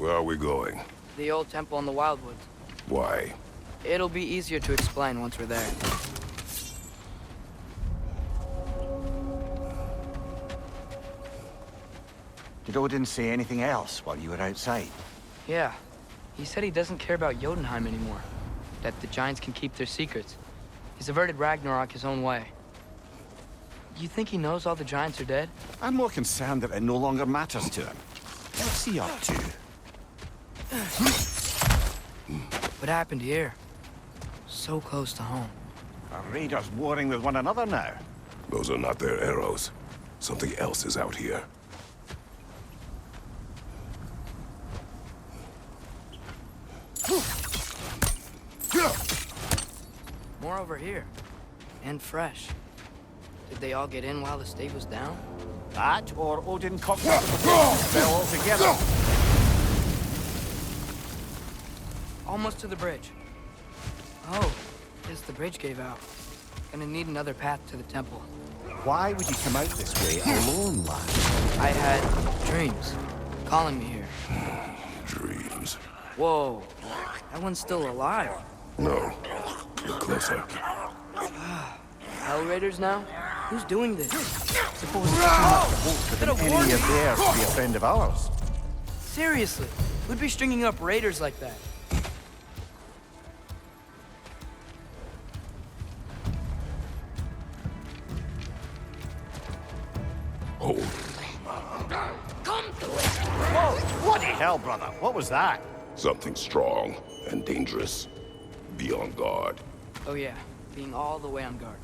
Where are we going? The old temple in the Wildwoods. Why? It'll be easier to explain once we're there. Did Odin say anything else while you were outside? Yeah. He said he doesn't care about Jotunheim anymore. That the giants can keep their secrets. He's averted Ragnarok his own way. You think he knows all the giants are dead? I'm more concerned that it no longer matters to him. What's he up to? What happened here? So close to home. Are raiders warring with one another now? Those are not their arrows. Something else is out here. More over here. And fresh. Did they all get in while the state was down? That, or Odin cocked up with the spell altogether. Almost to the bridge. Oh, guess the bridge gave out. Gonna need another path to the temple. Why would you come out this way alone, lad? I had dreams calling me here. Dreams. Whoa, that one's still alive. No. Look closer. Hell Raiders now? Who's doing this? Suppose it's enough to vote with an enemy of theirs to be a friend of ours. Seriously, who'd be stringing up raiders like that? Oh, Come to it! Whoa! Bloody hell, brother! What was that? something strong and dangerous. Be on guard. Oh yeah, being all the way on guard.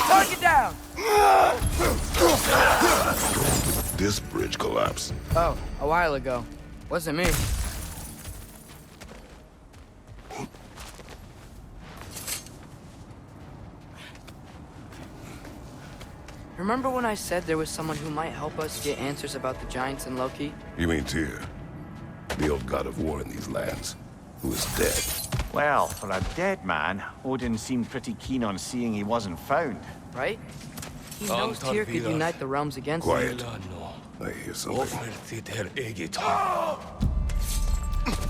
Target down! This bridge collapsed. Oh, a while ago. Wasn't me. Remember when I said there was someone who might help us get answers about the giants and Loki? You mean Tyr? The old god of war in these lands, who is dead. Well, for a dead man, Odin seemed pretty keen on seeing he wasn't found. Right? He knows Tyr could unite the realms against Quiet. him. I hear something.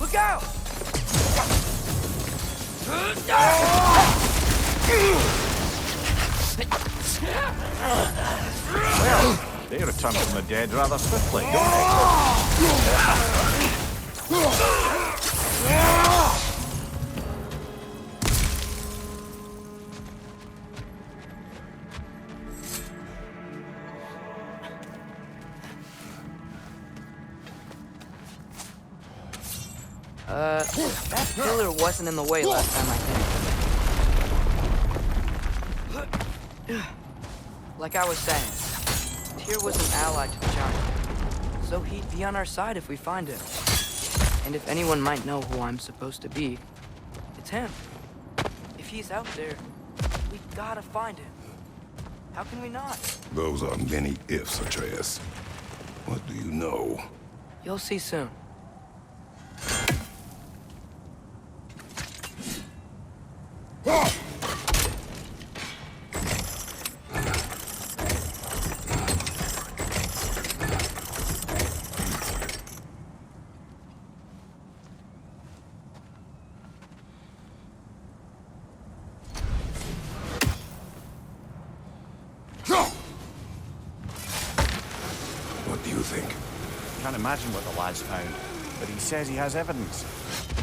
Look out! Well, they return from the dead rather swiftly, don't they? That pillar wasn't in the way last time, I think. Like I was saying, Tyr was an ally to the giant, so he'd be on our side if we find him. And if anyone might know who I'm supposed to be, it's him. If he's out there, we gotta find him. How can we not? Those are many ifs, Atreus. What do you know? You'll see soon. What do you think? Can't imagine what the lad's found, but he says he has evidence.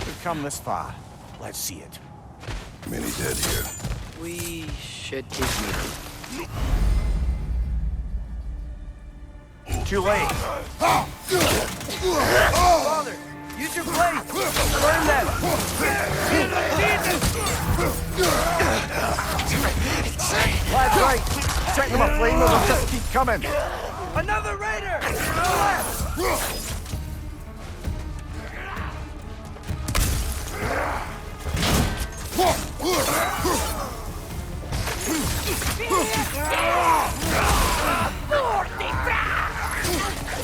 We've come this far. Let's see it. Many dead here. We should keep moving. Too late. Father, use your blade! Burn them! Lad's right. Set them aflame or they'll just keep coming. Another raider! To the left!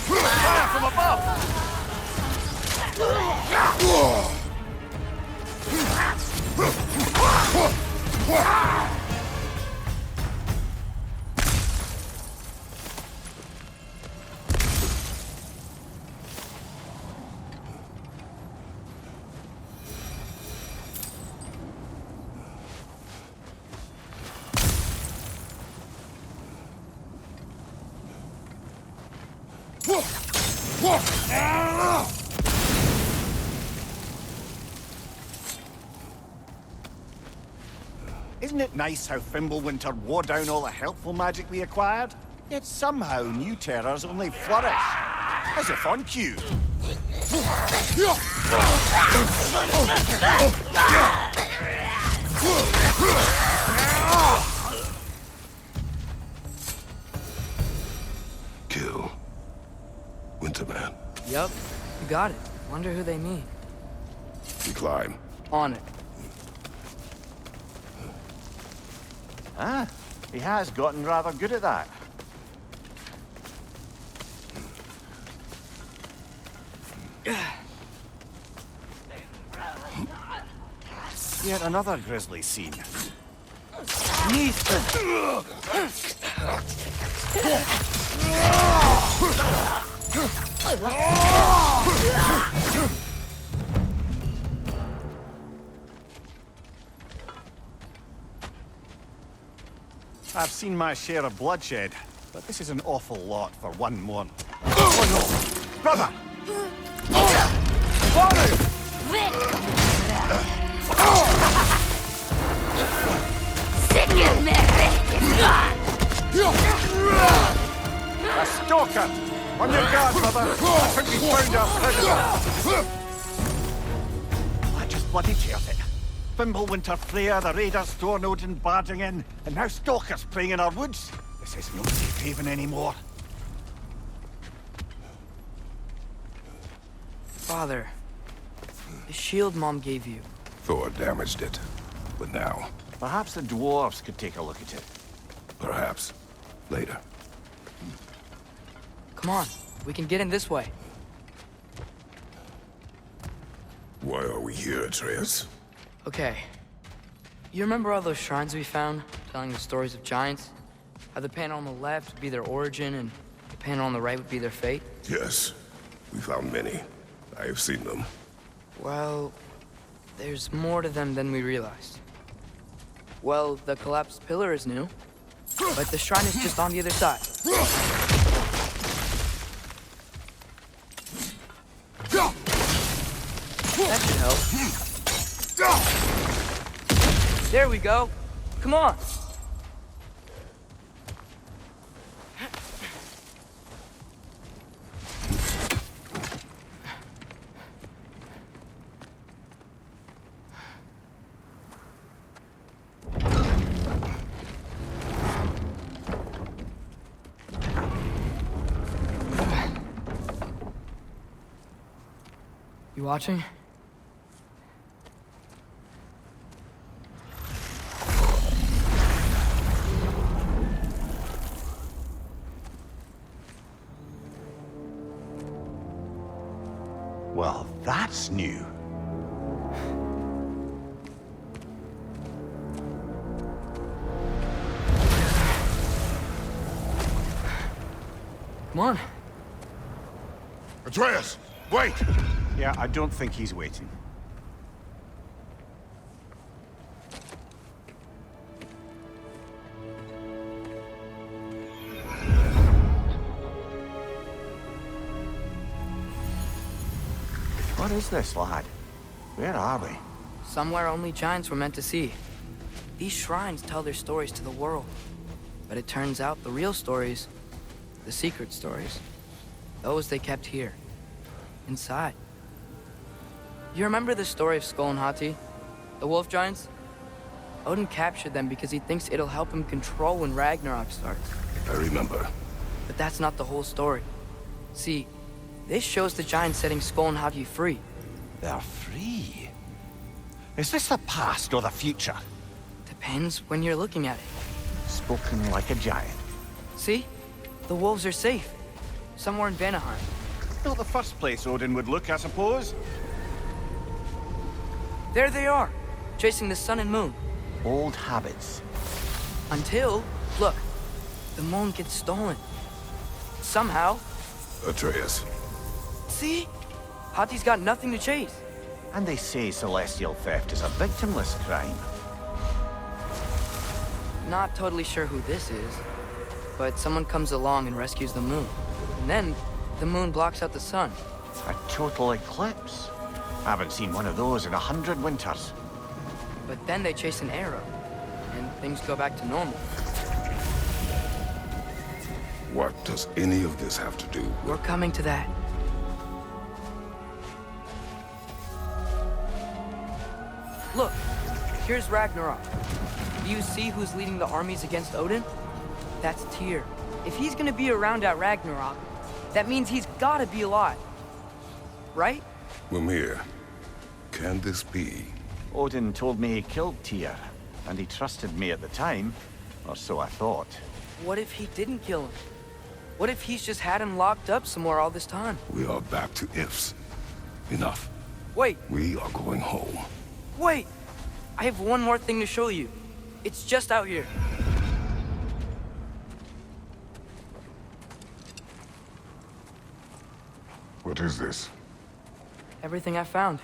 Fire from above! Isn't it nice how Fimbulwinter wore down all the helpful magic we acquired? Yet somehow new terrors only flourish. As if on cue. Kill. Winterman. Yup, you got it. Wonder who they mean. We climb. On it. Ah, he has gotten rather good at that. Yet another grisly scene. I've seen my share of bloodshed, but this is an awful lot for one morn. Oh no! Brother! Father! A stalker! On your guard, brother! I think we found our prisoner! I just bloody tears it. Fimbulwinter Freya, the raiders, Thornodin barging in, and now stalkers preying in our woods. This is no safe haven anymore. Father, the shield Mom gave you. Thor damaged it. But now, Perhaps the dwarves could take a look at it. perhaps, later. Come on, we can get in this way. Why are we here, Atreus? Okay. You remember all those shrines we found, telling the stories of giants? How the panel on the left would be their origin, and the panel on the right would be their fate? Yes, we found many. I have seen them. Well, there's more to them than we realized. Well, the collapsed pillar is new, but the shrine is just on the other side. That should help. There we go. Come on. You watching? Well, that's new. Come on. Atreus, wait! Yeah, I don't think he's waiting. What is this, lad? Where are we? Somewhere only giants were meant to see. These shrines tell their stories to the world. But it turns out the real stories, the secret stories, those they kept here, inside. You remember the story of Skull and Hati? The wolf giants? Odin captured them because he thinks it'll help him control when Ragnarok starts. I remember. But that's not the whole story. See, this shows the giants setting Skull and Hati free. They're free. Is this the past or the future? Depends when you're looking at it. Spoken like a giant. See? The wolves are safe. Somewhere in Vanaheim. Not the first place Odin would look, I suppose. There they are, chasing the sun and moon. Old habits. Until, look, the moon gets stolen. Somehow. Atreus. See? Hati's got nothing to chase. And they say celestial theft is a victimless crime. Not totally sure who this is, but someone comes along and rescues the moon. And then, the moon blocks out the sun. A total eclipse. Haven't seen one of those in 100 winters. But then they chase an arrow. and things go back to normal. What does any of this have to do with... We're coming to that. Look, here's Ragnarok. Do you see who's leading the armies against Odin? That's Tyr. If he's gonna be around at Ragnarok, that means he's gotta be alive. Right? Mimir, can this be? Odin told me he killed Tyr, and he trusted me at the time, or so I thought. What if he didn't kill him? What if he's just had him locked up somewhere all this time? We are back to ifs. Enough. Wait, We are going home. wait! I have one more thing to show you. It's just out here. What is this? Everything I found.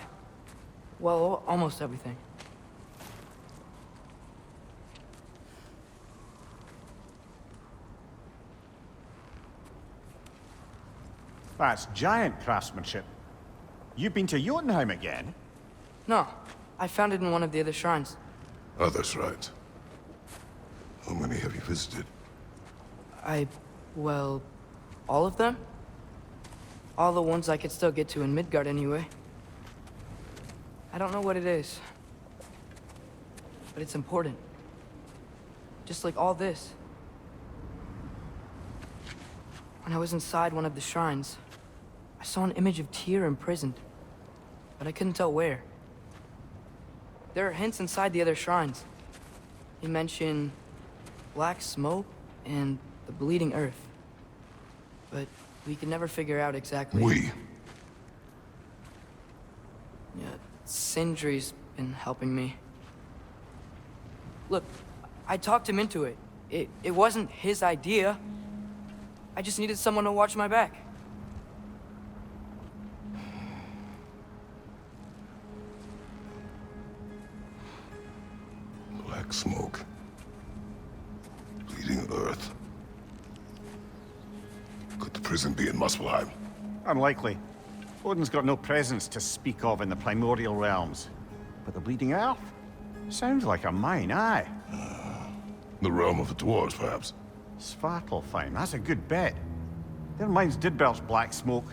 Well, almost everything. That's giant craftsmanship. You've been to Jotunheim again? No, I found it in one of the other shrines. Other shrines. How many have you visited? Well, all of them? All the ones I could still get to in Midgard anyway. I don't know what it is, but it's important. Just like all this. When I was inside one of the shrines, I saw an image of Tyr imprisoned, but I couldn't tell where. There are hints inside the other shrines. He mentioned black smoke and the bleeding earth. But we could never figure out exactly... We. Yeah, Sindri's been helping me. Look, I talked him into it. It wasn't his idea. I just needed someone to watch my back. Black smoke. Bleeding earth. Could the prison be in Muspelheim? Unlikely. Odin's got no presence to speak of in the primordial realms. But the Bleeding Earth? Sounds like a mine, aye. The realm of the dwarves, perhaps. Svartalfheim, that's a good bet. Their mines did belch black smoke,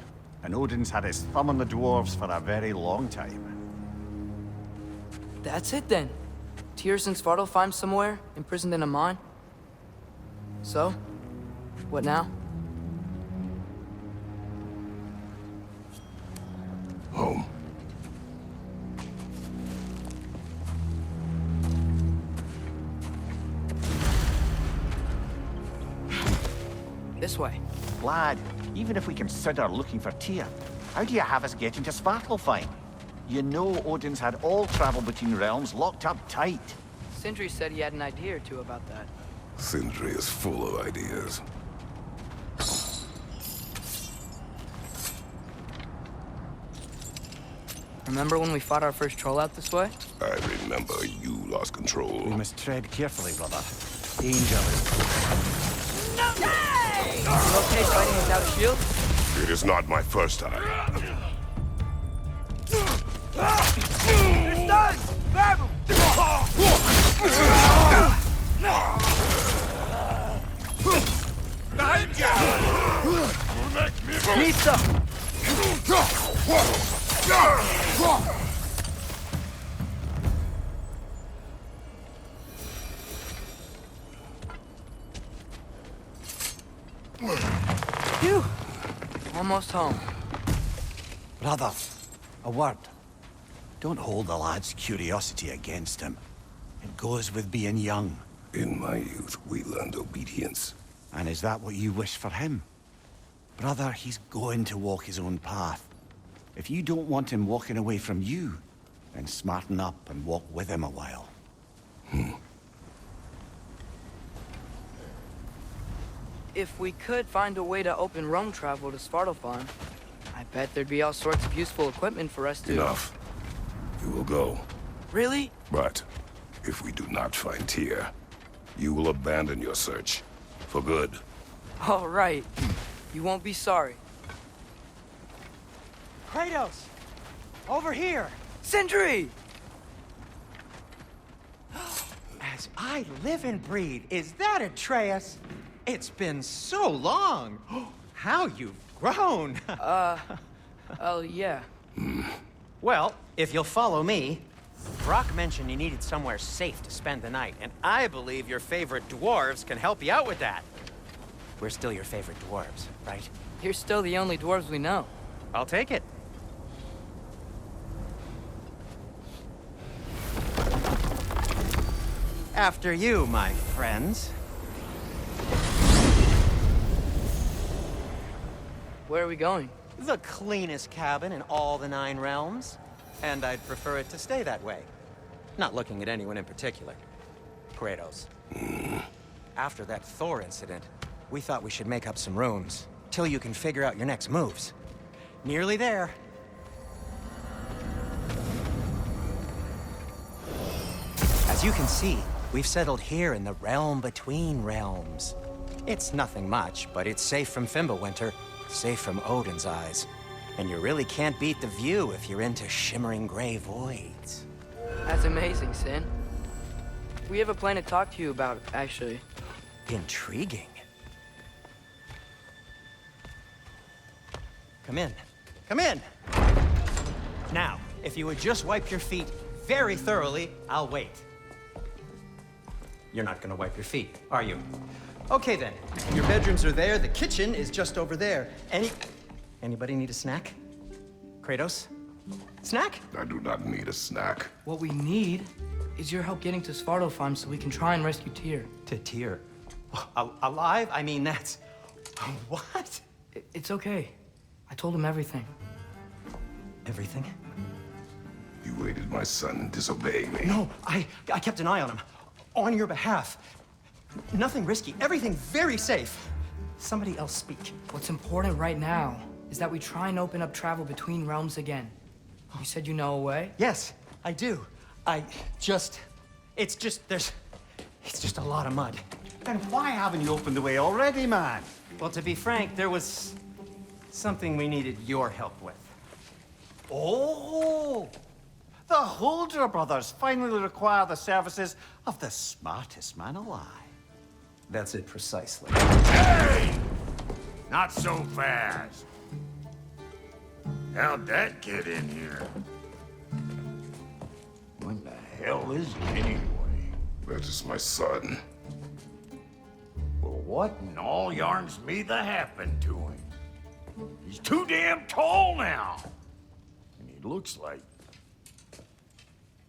and Odin's had his thumb on the dwarves for a very long time. That's it then. Tyr's in Svartalfheim somewhere, imprisoned in a mine. So, what now? Home. This way. Lad, even if we consider looking for Tyr, how do you have us get into Svartalfheim? You know Odin's had all travel between realms locked up tight. Sindri said he had an idea or two about that. Sindri is full of ideas. Remember when we fought our first troll out this way? I remember you lost control. We must tread carefully, brother. Danger is... You okay fighting without a shield? It is not my first time. They're stunned! Grab them! Behind you! Need some! Phew! Almost home. Brother, a word. Don't hold the lad's curiosity against him. It goes with being young. In my youth, we learned obedience. And is that what you wish for him? Brother, he's going to walk his own path. If you don't want him walking away from you, then smarten up and walk with him a while. If we could find a way to open roam travel to Svartalfheim, I bet there'd be all sorts of useful equipment for us to... Enough. You will go. Really? But if we do not find Tyr, you will abandon your search. For good. All right. You won't be sorry. Kratos! Over here! Sindri! As Yes, I live and breathe. Is that Atreus? It's been so long. How you've grown. Oh, yeah. Well, if you'll follow me, Brock mentioned you needed somewhere safe to spend the night, and I believe your favorite dwarves can help you out with that. We're still your favorite dwarves, right? You're still the only dwarves we know. I'll take it. After you, my friends. Where are we going? The cleanest cabin in all the 9 realms. And I'd prefer it to stay that way. Not looking at anyone in particular. Kratos. After that Thor incident, we thought we should make up some rooms, till you can figure out your next moves. Nearly there. As you can see, we've settled here in the realm between realms. It's nothing much, but it's safe from Fimbulwinter, safe from Odin's eyes. And you really can't beat the view if you're into shimmering gray voids. That's amazing, Sin. We have a plan to talk to you about, actually. Intriguing. Come in. Come in! Now, if you would just wipe your feet very thoroughly, I'll wait. You're not gonna wipe your feet, are you? Okay then. Your bedrooms are there, the kitchen is just over there. Anybody need a snack? Kratos? Snack? I do not need a snack. What we need is your help getting to Svartalfheim so we can try and rescue Tyr. To Tyr. Alive? I mean, that's... What? It's okay. I told him everything. Everything? You aided my son in disobeying me. No, I kept an eye on him. On your behalf. Nothing risky. Everything very safe. Somebody else speak. What's important right now is that we try and open up travel between realms again. You said you know a way? Yes, I do. It's just a lot of mud. Then why haven't you opened the way already, man? Well, to be frank, there was something we needed your help with. Oh! The Holder brothers finally require the services of the smartest man alive. That's it precisely. Hey! Not so fast. How'd that get in here? When the hell is he anyway? That is my son. Well, what in all yarns me that happened to him? He's too damn tall now. And he looks like...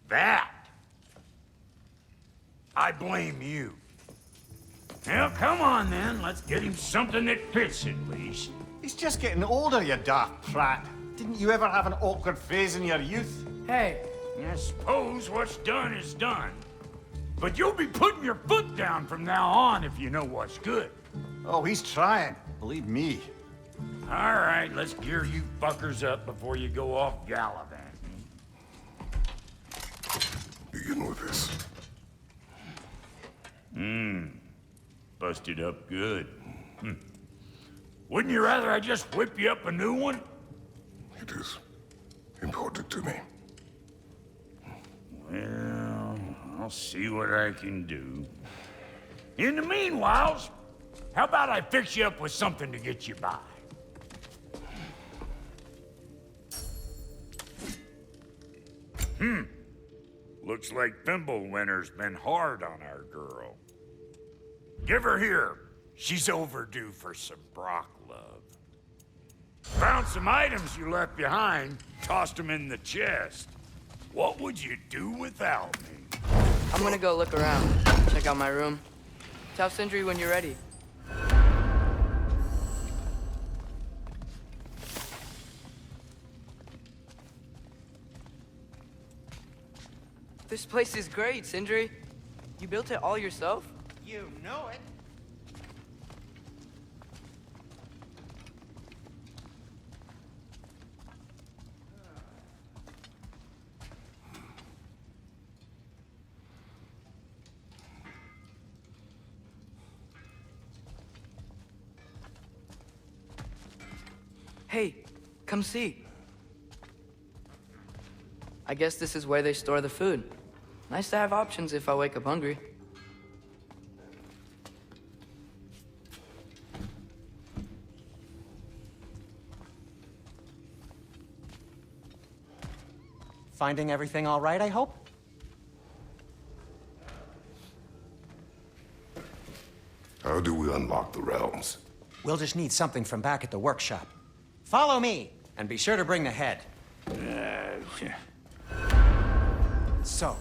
that. I blame you. Now, come on then. Let's get him something that fits at least. He's just getting older, you daft prat. Didn't you ever have an awkward phase in your youth? Hey, I suppose what's done is done. But you'll be putting your foot down from now on if you know what's good. Oh, he's trying. Believe me. All right, let's gear you fuckers up before you go off gallivanting. Begin with this. Busted up good. Wouldn't you rather I just whip you up a new one? It is important to me. Well, I'll see what I can do. In the meanwhile, how about I fix you up with something to get you by? Looks like Fimbulwinter's been hard on our girl. Give her here. She's overdue for some Brock love. Found some items you left behind, tossed them in the chest. What would you do without me? I'm gonna go look around. Check out my room. Tell Sindri when you're ready. This place is great, Sindri. You built it all yourself? You know it. Hey, come see. I guess this is where they store the food. Nice to have options if I wake up hungry. Finding everything all right, I hope? How do we unlock the realms? We'll just need something from back at the workshop. Follow me, and be sure to bring the head. So,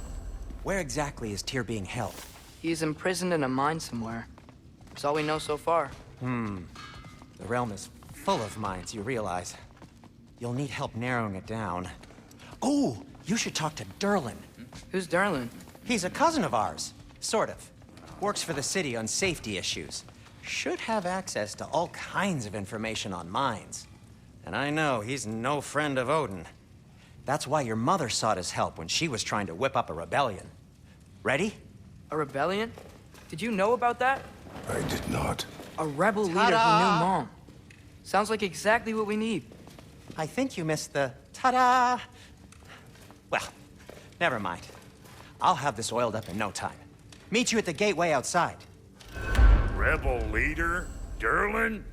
where exactly is Tyr being held? He's imprisoned in a mine somewhere. That's all we know so far. The realm is full of mines, you realize. You'll need help narrowing it down. Oh, you should talk to Durlin. Who's Darlin? He's a cousin of ours, sort of. Works for the city on safety issues. Should have access to all kinds of information on mines. And I know he's no friend of Odin. That's why your mother sought his help when she was trying to whip up a rebellion. Ready? A rebellion? Did you know about that? I did not. A rebel leader who knew Mom. Sounds like exactly what we need. I think you missed the ta-da. Well, never mind. I'll have this oiled up in no time. Meet you at the gateway outside. Rebel leader? Durlin?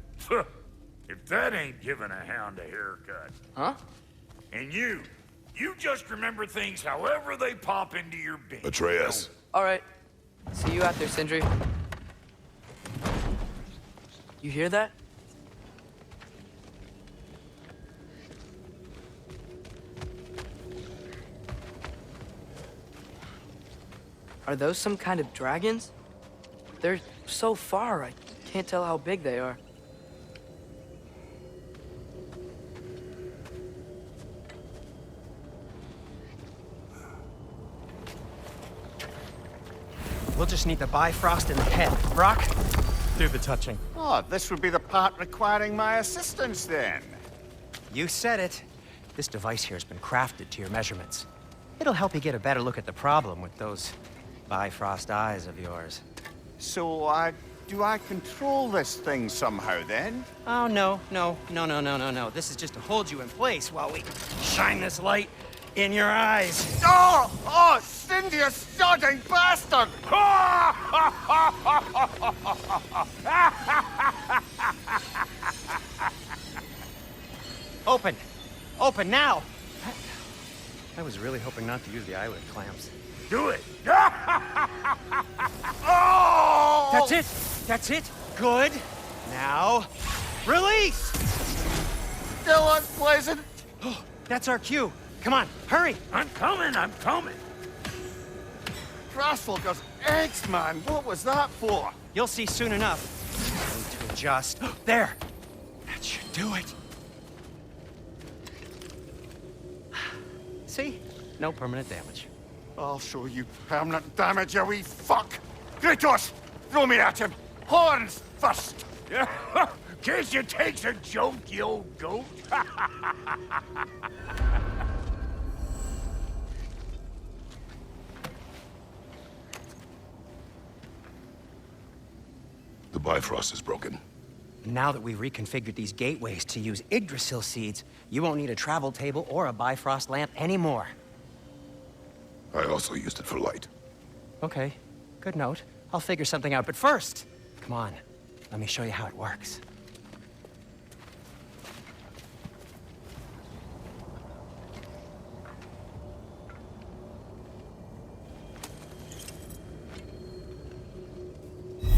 If that ain't giving a hound a haircut. Huh? And you just remember things however they pop into your bean. Atreus. All right. See you out there, Sindri. You hear that? Are those some kind of dragons? They're so far, I can't tell how big they are. We'll just need the Bifrost in the head. Brock, do the touching. Oh, this would be the part requiring my assistance then. You said it. This device here has been crafted to your measurements. It'll help you get a better look at the problem with those Bifrost eyes of yours. So, do I control this thing somehow then? Oh, no. This is just to hold you in place while we shine this light in your eyes. Oh, Cindy, you sodding bastard! Open! Open now! I was really hoping not to use the eyelid clamps. Do it! Oh! That's it! That's it! Good! Now, release! Still unpleasant. Oh, that's our cue. Come on, hurry! I'm coming! Grassfolker's eggs, man. What was that for? You'll see soon enough. I need to adjust. There! That should do it. See? No permanent damage. I'll show you permanent damage, you wee fuck! Kratos! Throw me at him! Horns first! Case you takes a joke, you old goat. The Bifrost is broken. Now that we've reconfigured these gateways to use Yggdrasil seeds, you won't need a travel table or a Bifrost lamp anymore. I also used it for light. Okay, good note. I'll figure something out, but first, come on, let me show you how it works.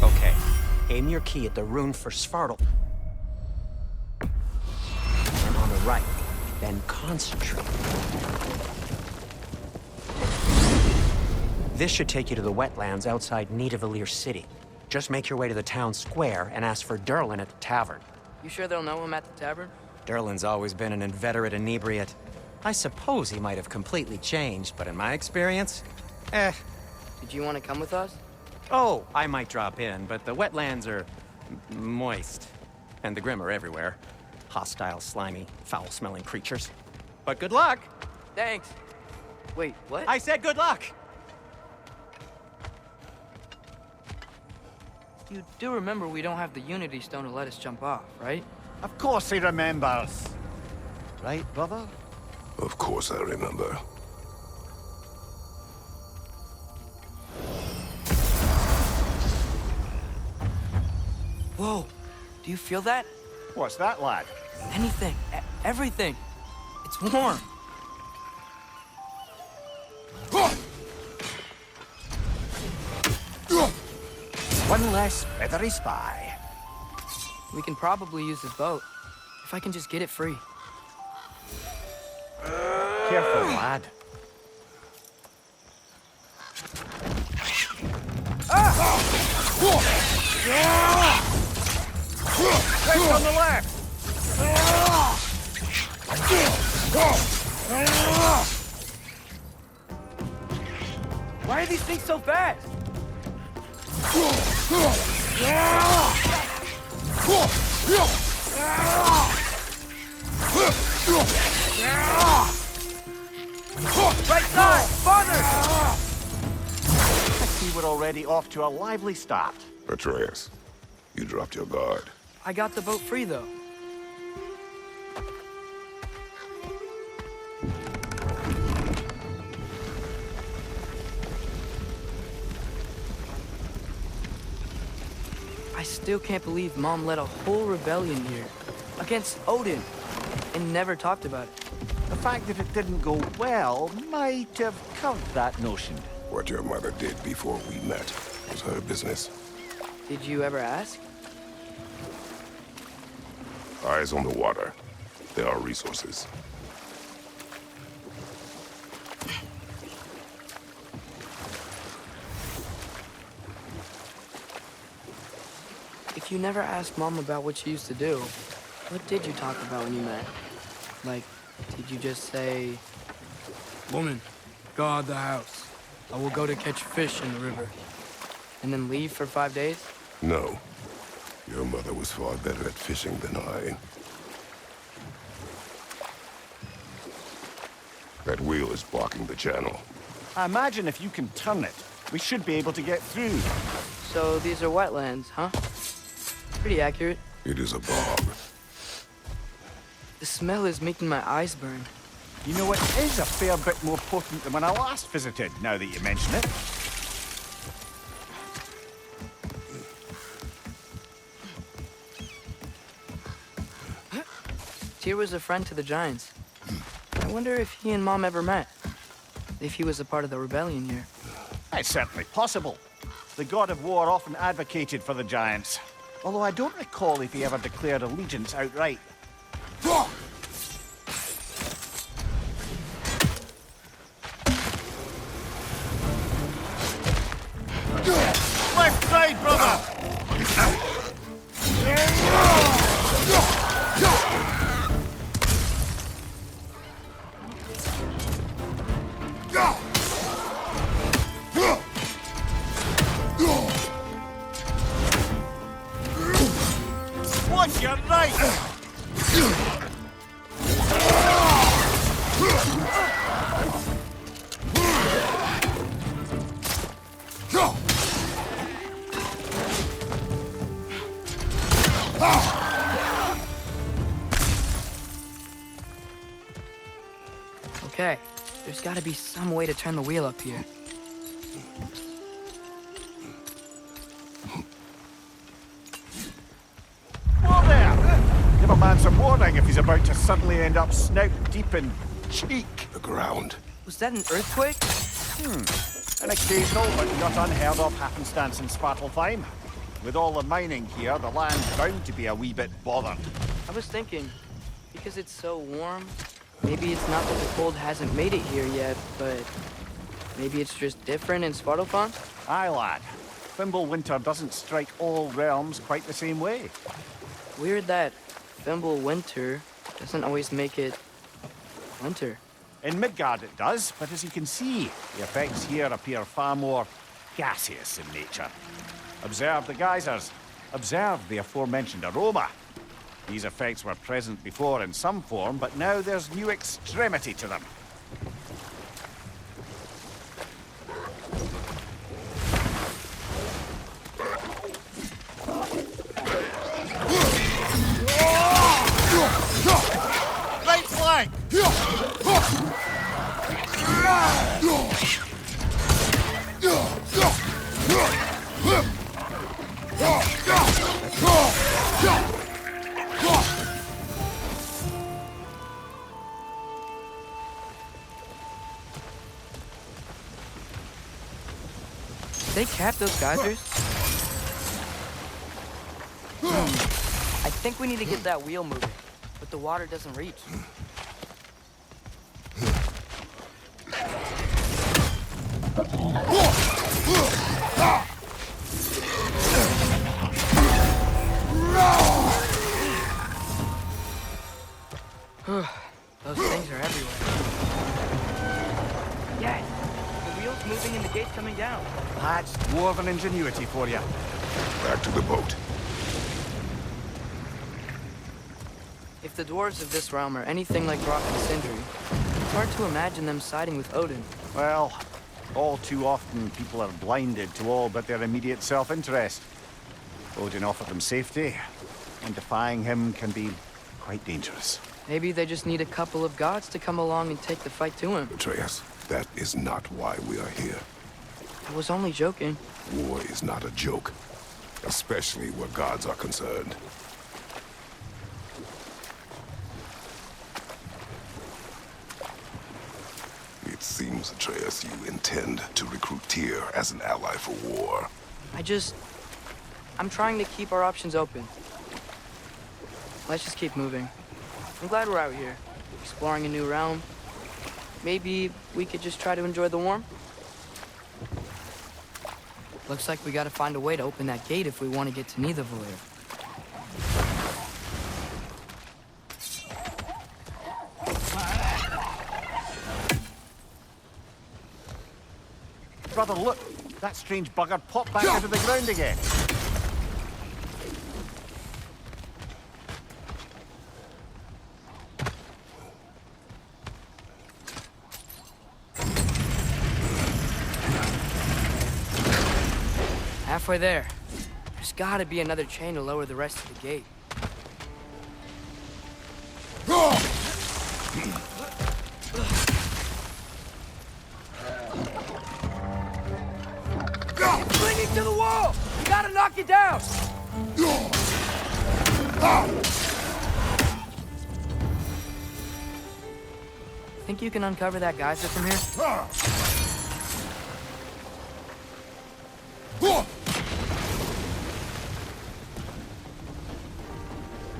Okay, aim your key at the rune for Svartal. And on the right, then concentrate. This should take you to the wetlands outside Nidavellir City. Just make your way to the town square and ask for Durlin at the tavern. You sure they'll know him at the tavern? Durlin's always been an inveterate inebriate. I suppose he might have completely changed, but in my experience, Did you want to come with us? Oh, I might drop in, but the wetlands are moist. And the Grim are everywhere. Hostile, slimy, foul-smelling creatures. But good luck! Thanks. Wait, what? I said good luck! You do remember we don't have the Unity Stone to let us jump off, right? Of course he remembers. Right, brother? Of course I remember. Whoa, do you feel that? What's that, lad? Anything, everything. It's warm. One less feathery spy. We can probably use his boat. If I can just get it free. Careful, lad. Right on the left! Why are these things so fast? Right side! Farther! I see we're already off to a lively start. Atreus, you dropped your guard. I got the boat free, though. I still can't believe Mom led a whole rebellion here. Against Odin. And never talked about it. The fact that it didn't go well might have covered that notion. What your mother did before we met was her business. Did you ever ask? Eyes on the water. There are resources. If you never asked Mom about what she used to do, what did you talk about when you met? Like, did you just say, "Woman, guard the house. I will go to catch fish in the river." And then leave for 5 days? No. Your mother was far better at fishing than I. That wheel is blocking the channel. I imagine if you can turn it, we should be able to get through. So these are wetlands, huh? Pretty accurate. It is a bog. The smell is making my eyes burn. You know, it is a fair bit more potent than when I last visited, now that you mention it. Tyr was a friend to the Giants. I wonder if he and Mom ever met. If he was a part of the rebellion here. It's certainly possible. The god of war often advocated for the Giants. Although I don't recall if he ever declared allegiance outright. Left side, brother! Watch your right! Okay, there's gotta be some way to turn the wheel up here. Whoa there! Give a man some warning if he's about to suddenly end up snout deep in cheek. The ground. Was that an earthquake? An occasional but not unheard of happenstance in Svartalfheim. With all the mining here, the land's bound to be a wee bit bothered. I was thinking, because it's so warm, maybe it's not that the cold hasn't made it here yet, but maybe it's just different in Svartalfheim? Aye, lad. Fimbulwinter doesn't strike all realms quite the same way. Weird that Fimbulwinter doesn't always make it winter. In Midgard it does, but as you can see, the effects here appear far more gaseous in nature. Observe the geysers. Observe the aforementioned aroma. These effects were present before in some form, but now there's new extremity to them. Right flank! they cap those geysers? I think we need to get that wheel moving, but the water doesn't reach. Those things are everywhere. Yes, the wheel's moving and the gate's coming down. That's dwarven ingenuity for you. Back to the boat. If the dwarves of this realm are anything like Rock and Sindri, it's hard to imagine them siding with Odin. Well, all too often people are blinded to all but their immediate self-interest. Odin offered them safety, and defying him can be quite dangerous. Maybe they just need a couple of gods to come along and take the fight to him. Atreus, that is not why we are here. I was only joking. War is not a joke, especially where gods are concerned. It seems, Atreus, you intend to recruit Tyr as an ally for war. I'm trying to keep our options open. Let's just keep moving. I'm glad we're out here, exploring a new realm. Maybe we could just try to enjoy the warmth? Looks like we gotta find a way to open that gate if we want to get to Nidavellir. Brother, look! That strange bugger popped back out of the ground again. Halfway there. There's gotta be another chain to lower the rest of the gate. It's clinging to the wall! We gotta knock it down! Think you can uncover that geyser from here?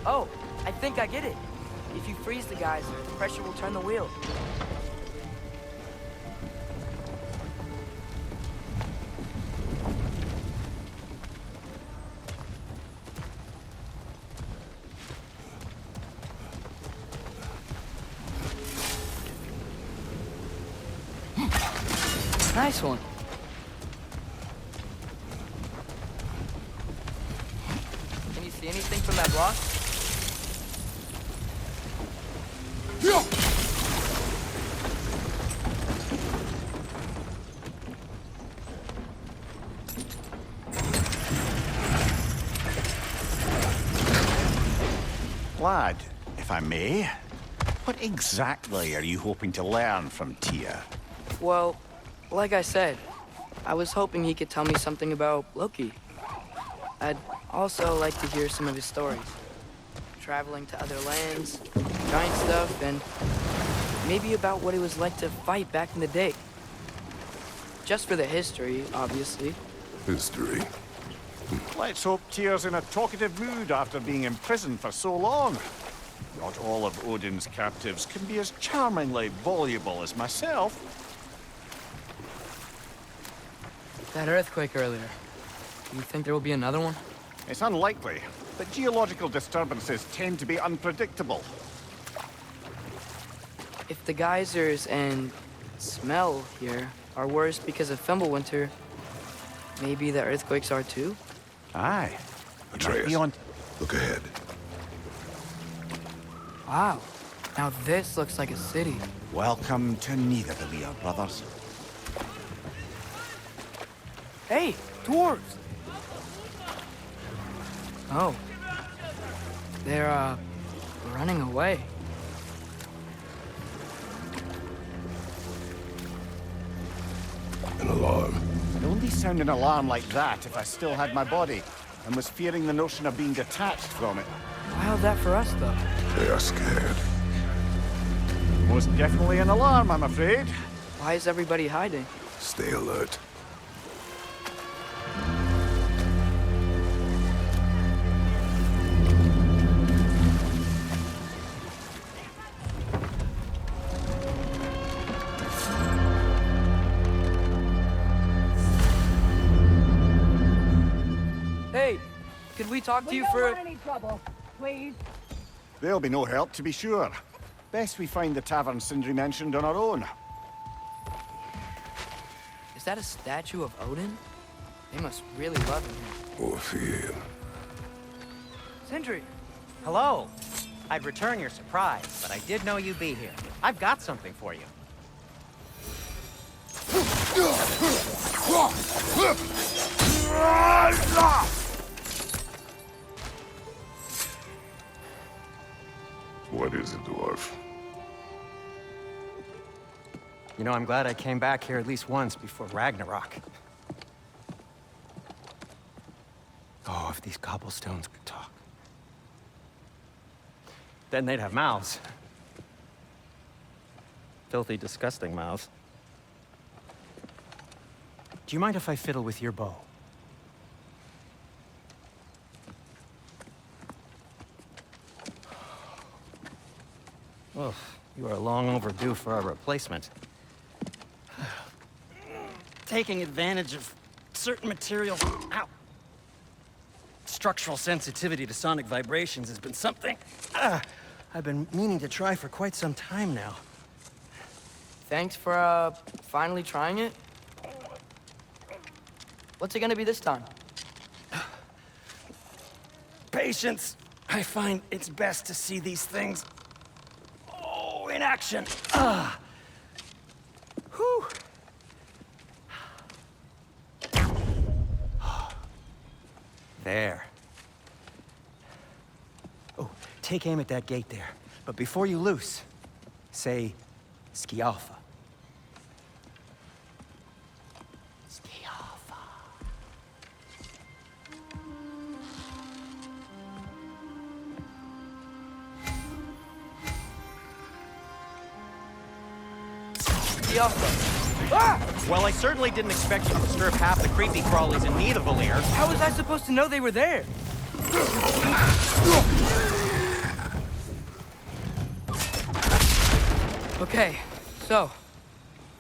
Oh, I think I get it. If you freeze the geyser, the pressure will turn the wheel. Nice one. Can you see anything from that block? Lad, if I may, what exactly are you hoping to learn from Tyr? Well, like I said, I was hoping he could tell me something about Loki. I'd also like to hear some of his stories. Traveling to other lands, giant stuff, and maybe about what it was like to fight back in the day. Just for the history, obviously. History. Let's hope Tyr's in a talkative mood after being imprisoned for so long. Not all of Odin's captives can be as charmingly voluble as myself. That earthquake earlier. Do you think there will be another one? It's unlikely, but geological disturbances tend to be unpredictable. If the geysers and smell here are worse because of Fimbulwinter, maybe the earthquakes are too? Aye. You might Atreus, be on. look ahead. Wow. Now this looks like a city. Welcome to Nidavellir, brothers. Hey, dwarves! Oh. They're, running away. An alarm. I'd only sound an alarm like that if I still had my body, and was fearing the notion of being detached from it. How's that for us, though? They are scared. Most definitely an alarm, I'm afraid. Why is everybody hiding? Stay alert. Could we talk to you don't for... want any trouble, please. There'll be no help, to be sure. Best we find the tavern Sindri mentioned on our own. Is that a statue of Odin? They must really love him here. Or fear. Sindri! Hello. I'd return your surprise, but I did know you'd be here. I've got something for you. What is it, dwarf? You know, I'm glad I came back here at least once before Ragnarok. Oh, if these cobblestones could talk. Then they'd have mouths. Filthy, disgusting mouths. Do you mind if I fiddle with your bow? Well, you are long overdue for a replacement. Taking advantage of certain materials. Ow! Structural sensitivity to sonic vibrations has been something I've been meaning to try for quite some time now. Thanks for, finally trying it. What's it gonna be this time? Patience. I find it's best to see these things, in action. Whew. There. Oh, take aim at that gate there. But before you loose, say, Skialfa. Skialfa. Well, I certainly didn't expect you to disturb half the creepy crawlies in Nidavellir. How was I supposed to know they were there? Okay, so,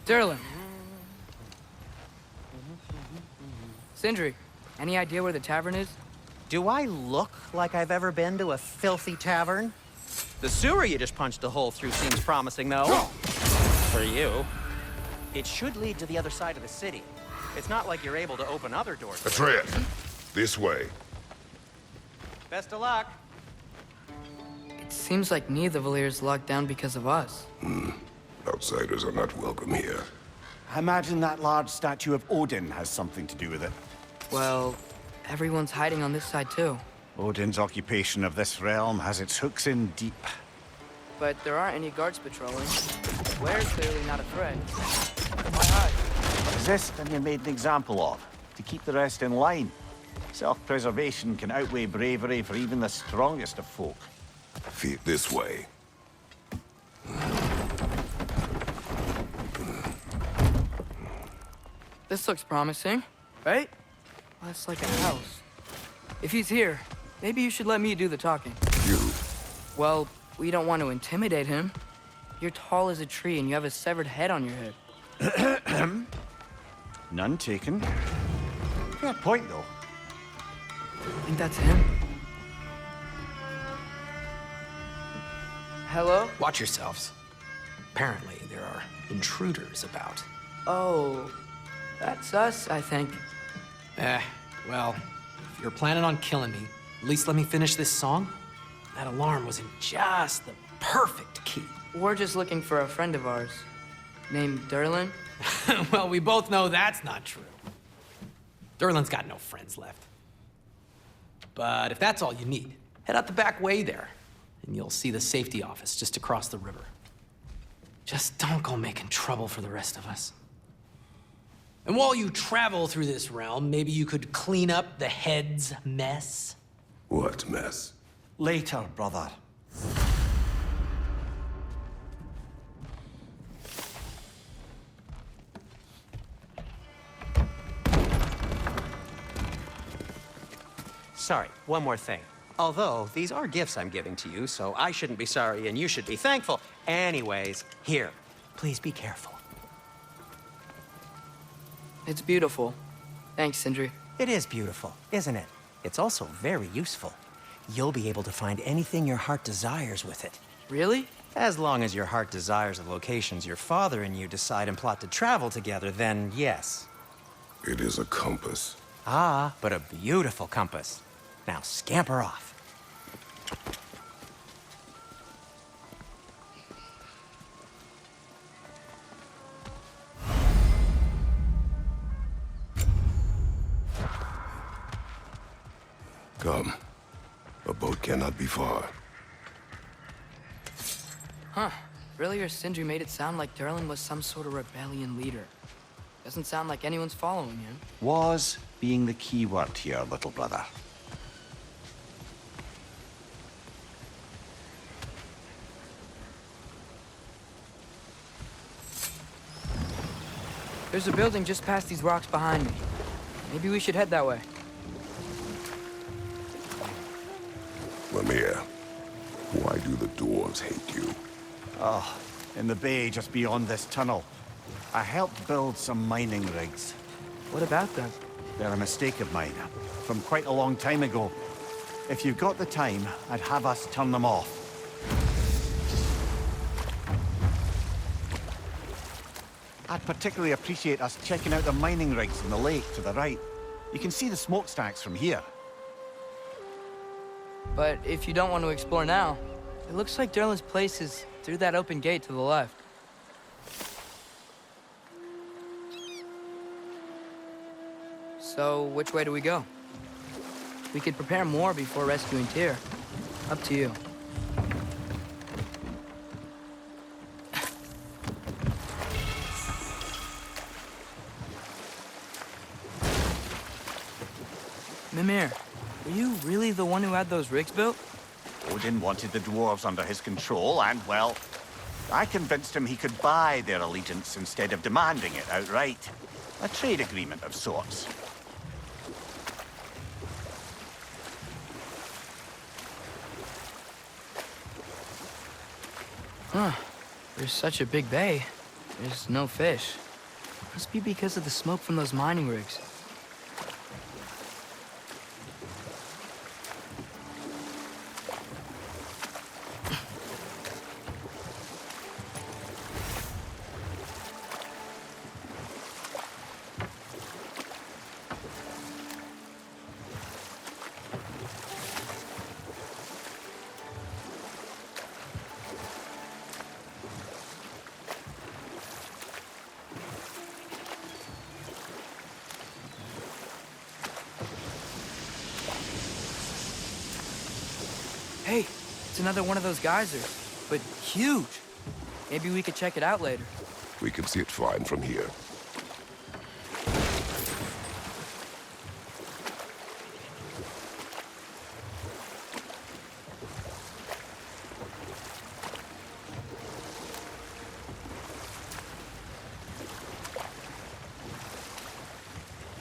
Durlin. Sindri, any idea where the tavern is? Do I look like I've ever been to a filthy tavern? The sewer you just punched a hole through seems promising, though. For you. It should lead to the other side of the city. It's not like you're able to open other doors. Atreus, this way. Best of luck. It seems like Nidavellir is locked down because of us. Outsiders are not welcome here. I imagine that large statue of Odin has something to do with it. Well, everyone's hiding on this side too. Odin's occupation of this realm has its hooks in deep. But there aren't any guards patrolling. Blair's clearly not a threat. Why hide? Resist and you're made an example of, to keep the rest in line. Self-preservation can outweigh bravery for even the strongest of folk. Feet this way. This looks promising, right? Well, that's like a house. If he's here, maybe you should let me do the talking. You. Well, we don't want to intimidate him. You're tall as a tree and you have a severed head on your head. None taken. Fair point, though. Think that's him? Hello? Watch yourselves. Apparently, there are intruders about. Oh, that's us, I think. Well, if you're planning on killing me, at least let me finish this song. That alarm was in just the perfect key. We're just looking for a friend of ours, named Durlin. Well, we both know that's not true. Durlin's got no friends left. But if that's all you need, head out the back way there, and you'll see the safety office just across the river. Just don't go making trouble for the rest of us. And while you travel through this realm, maybe you could clean up the head's mess? What mess? Later, brother. Sorry, one more thing. Although, these are gifts I'm giving to you, so I shouldn't be sorry and you should be thankful. Anyways, here, please be careful. It's beautiful. Thanks, Sindri. It is beautiful, isn't it? It's also very useful. You'll be able to find anything your heart desires with it. Really? As long as your heart desires the locations your father and you decide and plot to travel together, then yes. It is a compass. Ah, but a beautiful compass. Now scamper off. Come. A boat cannot be far. Huh. Earlier, Sindri made it sound like Durlin was some sort of rebellion leader. Doesn't sound like anyone's following him. Was being the key word here, little brother. There's a building just past these rocks behind me. Maybe we should head that way. Mimir, why do the dwarves hate you? Oh, in the bay just beyond this tunnel. I helped build some mining rigs. What about them? They're a mistake of mine, from quite a long time ago. If you've got the time, I'd have us turn them off. I'd particularly appreciate us checking out the mining rigs in the lake to the right. You can see the smokestacks from here. But if you don't want to explore now, it looks like Durlin's place is through that open gate to the left. So, which way do we go? We could prepare more before rescuing Tyr. Up to you. Mimir, were you really the one who had those rigs built? Odin wanted the dwarves under his control, and, well, I convinced him he could buy their allegiance instead of demanding it outright. A trade agreement of sorts. Huh. There's such a big bay. There's no fish. Must be because of the smoke from those mining rigs. Hey, it's another one of those geysers, but huge. Maybe we could check it out later. We can see it fine from here.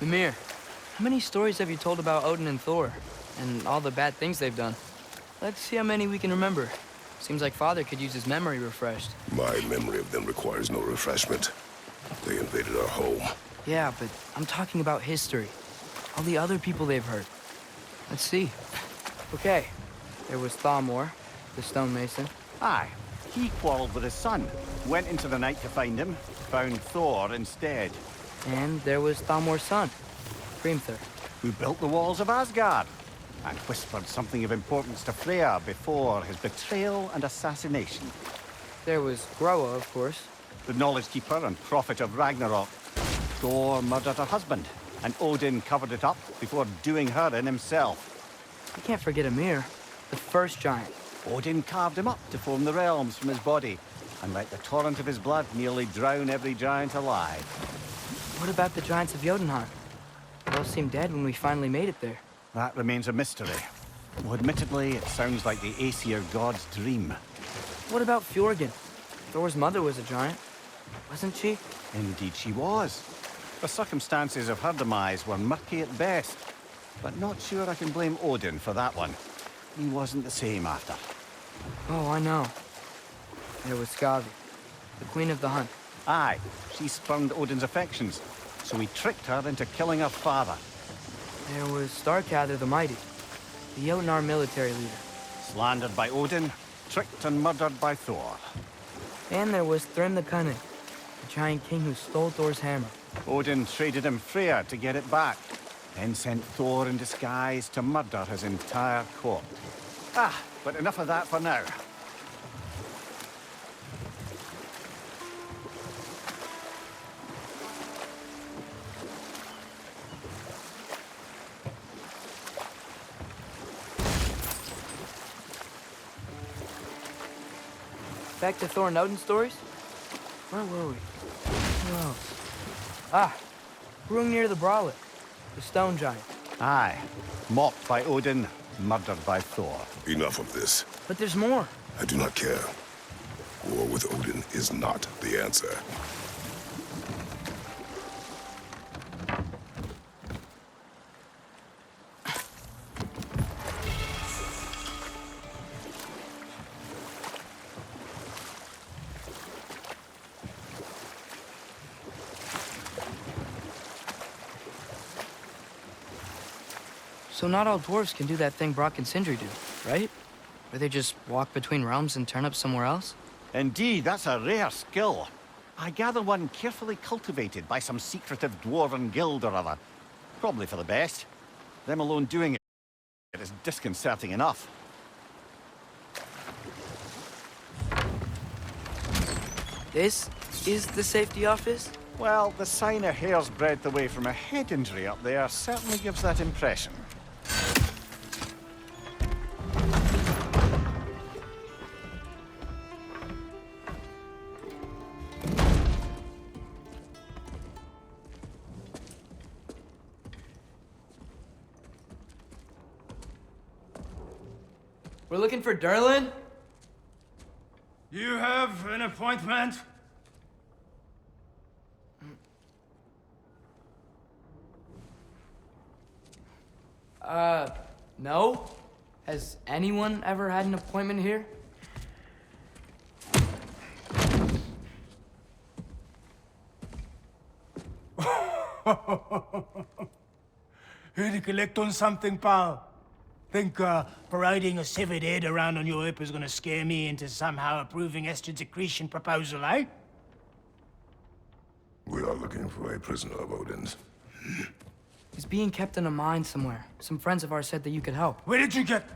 Mimir, how many stories have you told about Odin and Thor, and all the bad things they've done? Let's see how many we can remember. Seems like Father could use his memory refreshed. My memory of them requires no refreshment. They invaded our home. Yeah, but I'm talking about history. All the other people they've hurt. Let's see. Okay, there was Thamor, the stonemason. Aye, he quarreled with his son, went into the night to find him, found Thor instead. And there was Thamor's son, Grimthur. Who built the walls of Asgard, and whispered something of importance to Freya before his betrayal and assassination. There was Groa, of course. The knowledge keeper and prophet of Ragnarok. Thor murdered her husband, and Odin covered it up before doing her in himself. You can't forget Ymir, the first giant. Odin carved him up to form the realms from his body, and let the torrent of his blood nearly drown every giant alive. What about the giants of Jotunheim? They all seemed dead when we finally made it there. That remains a mystery. Though admittedly, it sounds like the Aesir god's dream. What about Fjorgyn? Thor's mother was a giant, wasn't she? Indeed she was. The circumstances of her demise were murky at best, but not sure I can blame Odin for that one. He wasn't the same after. Oh, I know. There was Skavi, the queen of the hunt. Aye, she spurned Odin's affections, so he tricked her into killing her father. There was Starkather the Mighty, the Jotnar military leader. Slandered by Odin, tricked and murdered by Thor. And there was Thrym the Cunning, the giant king who stole Thor's hammer. Odin traded him Freya to get it back, then sent Thor in disguise to murder his entire court. But enough of that for now. Back to Thor and Odin stories? Where were we? Who else? Hrungnir the Brawler, the stone giant. Aye. Mocked by Odin, murdered by Thor. Enough of this. But there's more. I do not care. War with Odin is not the answer. So not all dwarves can do that thing Brock and Sindri do, right? Where they just walk between realms and turn up somewhere else? Indeed, that's a rare skill. I gather one carefully cultivated by some secretive dwarven guild or other. Probably for the best. Them alone doing it is disconcerting enough. This is the safety office? Well, the sign a hair's breadth away from a head injury up there certainly gives that impression. We're looking for Durlin? You have an appointment? No? Has anyone ever had an appointment here? Here to collect on something, pal? Think parading a severed head around on your hip is gonna scare me into somehow approving Estrid's accretion proposal, eh? We are looking for a prisoner of Odin's. He's being kept in a mine somewhere. Some friends of ours said that you could help. Where did you get...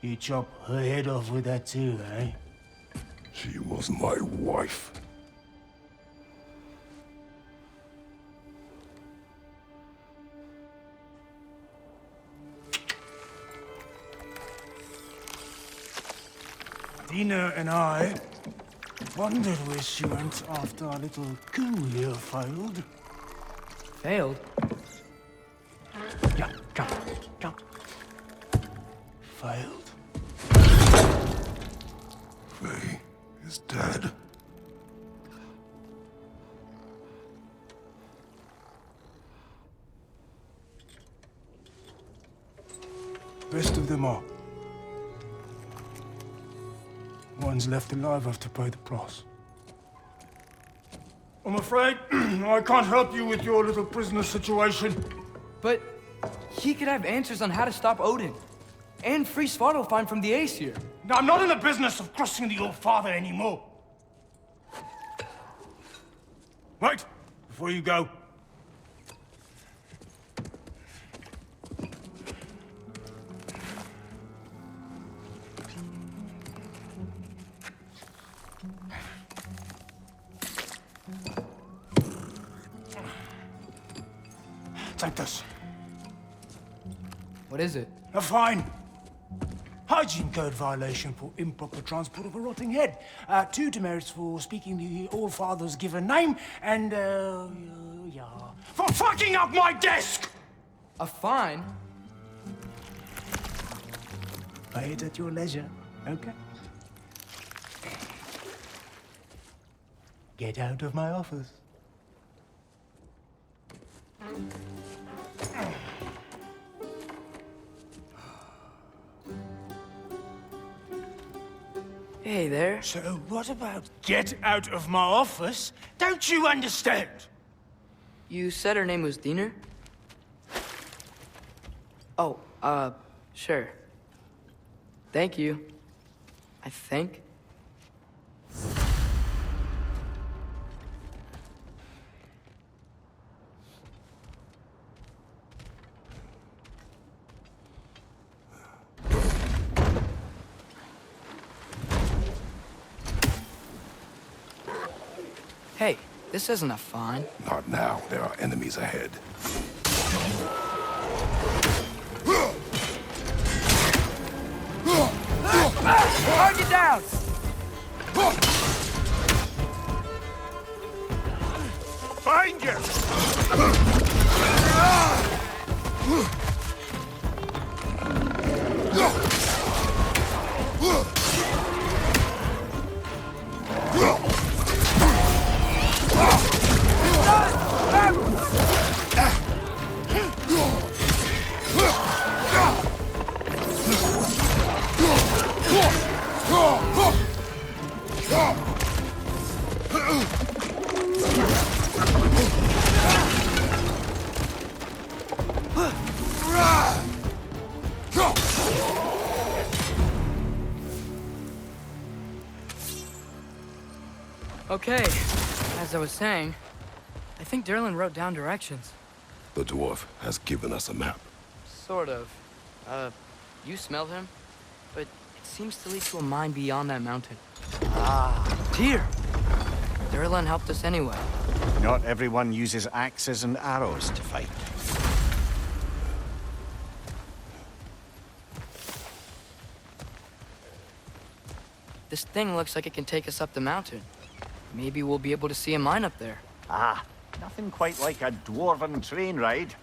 You chop her head off with that too, eh? She was my wife. Dina and I wondered where she went after our little coup here failed. Failed? Yeah, come. Failed. Faye is dead. Best of them all. One's left alive have to pay the price. I'm afraid I can't help you with your little prisoner situation. But he could have answers on how to stop Odin. And free Svartalfheim from the Aesir. Now, I'm not in the business of crossing the old father anymore. Wait, before you go. Take this. What is it? A fine. Hygiene code violation for improper transport of a rotting head. 2 demerits for speaking the All-Father's given name, and, for fucking up my desk! A fine? Pay it at your leisure, okay? Get out of my office. Hey there. So what about get out of my office? Don't you understand? You said her name was Diener? Oh, sure. Thank you. I think. Hey, this isn't a fine. Not now. There are enemies ahead. Target down! Find you! Okay, as I was saying, I think Derlin wrote down directions. The dwarf has given us a map. Sort of. You smell him? But it seems to lead to a mine beyond that mountain. Ah, dear! Derlin helped us anyway. Not everyone uses axes and arrows to fight. This thing looks like it can take us up the mountain. Maybe we'll be able to see a mine up there. Ah, nothing quite like a dwarven train ride.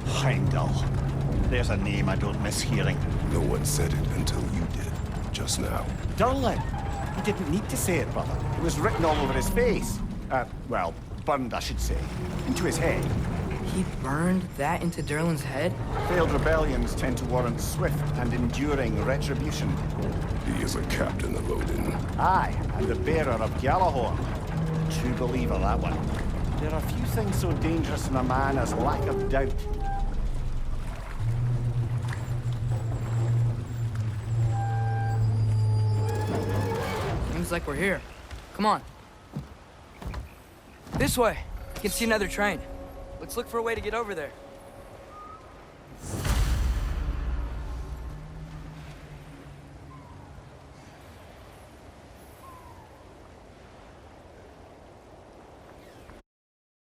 Heimdall. There's a name I don't miss hearing. No one said it until you did, just now. Derlin. He didn't need to say it, brother. It was written all over his face. Well, burned, I should say. Into his head. He burned that into Derlin's head? Failed rebellions tend to warrant swift and enduring retribution. He is a captain of Odin. Aye, and the bearer of Gjallarhorn. True believer, that one. There are few things so dangerous in a man as lack of doubt. Seems like we're here. Come on. This way. You can see another train. Let's look for a way to get over there.